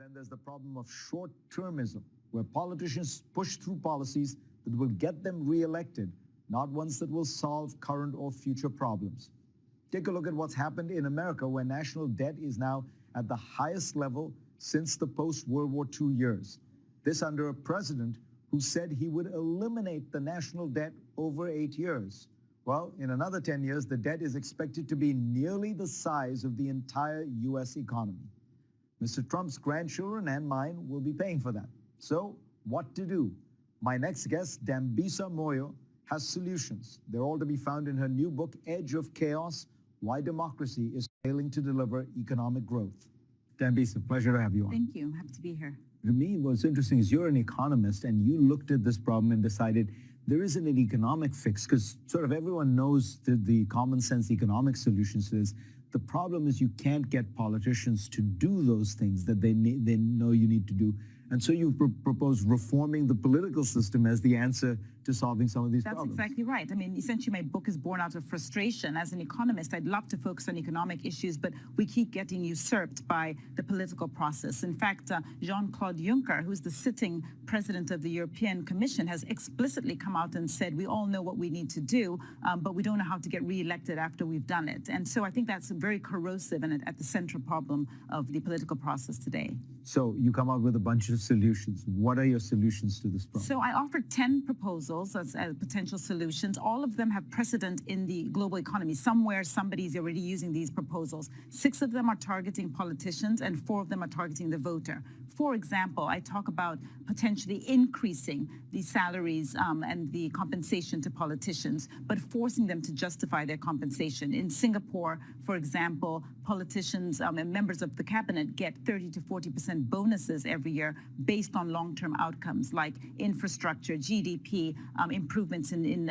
then there's the problem of short-termism, where politicians push through policies that will get them re-elected, not ones that will solve current or future problems. Take a look at what's happened in America, where national debt is now at the highest level since the post-World War II years. This under a president who said he would eliminate the national debt over 8 years. Well, in another 10 years, the debt is expected to be nearly the size of the entire U.S. economy. Mr. Trump's grandchildren and mine will be paying for that. So, what to do? My next guest, Dambisa Moyo, has solutions. They're all to be found in her new book, Edge of Chaos: Why Democracy is Failing to Deliver Economic Growth. Dambisa, pleasure to have you on. Thank you. I'm happy to be here. To me, what's interesting is you're an economist and you looked at this problem and decided there isn't an economic fix, because sort of everyone knows the common sense economic solutions to this. The problem is you can't get politicians to do those things that they know you need to do. And so you propose reforming the political system as the answer to solving some of these problems. That's exactly right. I mean, essentially, my book is born out of frustration. As an economist, I'd love to focus on economic issues, but we keep getting usurped by the political process. In fact, Jean-Claude Juncker, who's the sitting president of the European Commission, has explicitly come out and said, we all know what we need to do, but we don't know how to get reelected after we've done it. And so I think that's very corrosive and at the central problem of the political process today. So you come out with a bunch of solutions. What are your solutions to this problem? So I offered 10 proposals as potential solutions. All of them have precedent in the global economy. Somewhere, somebody's already using these proposals. 6 of them are targeting politicians and 4 of them are targeting the voter. For example, I talk about potentially increasing the salaries and the compensation to politicians, but forcing them to justify their compensation. In Singapore, for example, politicians and members of the cabinet get 30 to 40% bonuses every year based on long-term outcomes like infrastructure, GDP, improvements in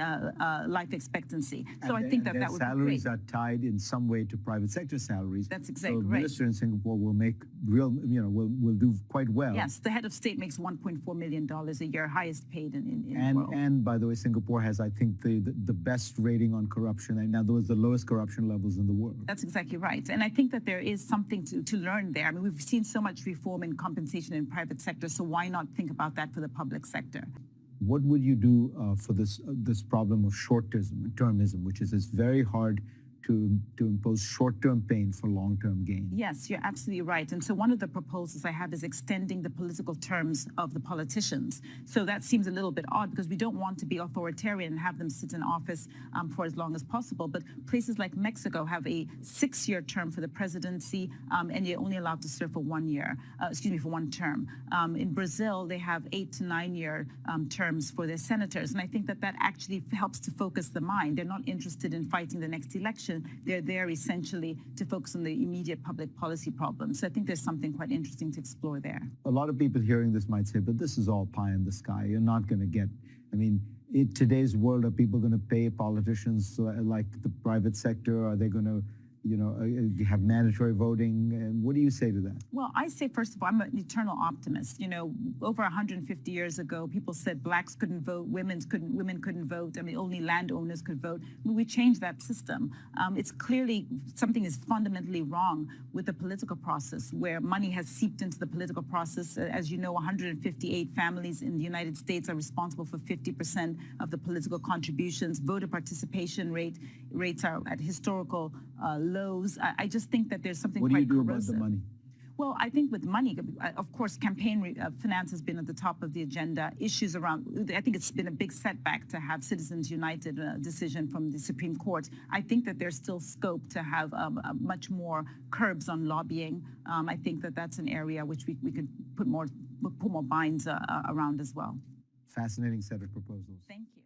life expectancy. So I think that would be great. Salaries are tied in some way to private sector salaries. That's exactly right. So a minister in Singapore will make will do quite well. Yes, the head of state makes $1.4 million a year, highest paid in the world. And by the way, Singapore has, I think, the best rating on corruption. And now those are the lowest corruption levels in the world. That's exactly right. And I think that there is something to learn there. I mean, we've seen so much reform in compensation in private sector, so why not think about that for the public sector? What would you do for this problem of short-termism, which is it's very hard to impose short-term pain for long-term gain? Yes, you're absolutely right. And so one of the proposals I have is extending the political terms of the politicians. So that seems a little bit odd because we don't want to be authoritarian and have them sit in office for as long as possible. But places like Mexico have a 6-year term for the presidency, and you're only allowed to serve for 1 year, for 1 term. In Brazil, they have 8 to 9 year terms for their senators. And I think that actually helps to focus the mind. They're not interested in fighting the next election. They're there essentially to focus on the immediate public policy problems. So I think there's something quite interesting to explore there. A lot of people hearing this might say, but this is all pie in the sky. You're not going to get, I mean, in today's world, are people going to pay politicians like the private sector? Are they going to have mandatory voting? And what do you say to that? Well, I say, first of all, I'm an eternal optimist. You know, over 150 years ago, people said blacks couldn't vote, women couldn't vote. I mean, only landowners could vote. I mean, we changed that system. It's clearly something is fundamentally wrong with the political process, where money has seeped into the political process. As you know, 158 families in the United States are responsible for 50% of the political contributions. Voter participation rates are at historical lows. I just think that there's something quite corrosive. What do you do about the money? Well, I think with money, of course, campaign finance has been at the top of the agenda. Issues around, I think it's been a big setback to have Citizens United decision from the Supreme Court. I think that there's still scope to have much more curbs on lobbying. I think that that's an area which we could put more binds around as well. Fascinating set of proposals. Thank you.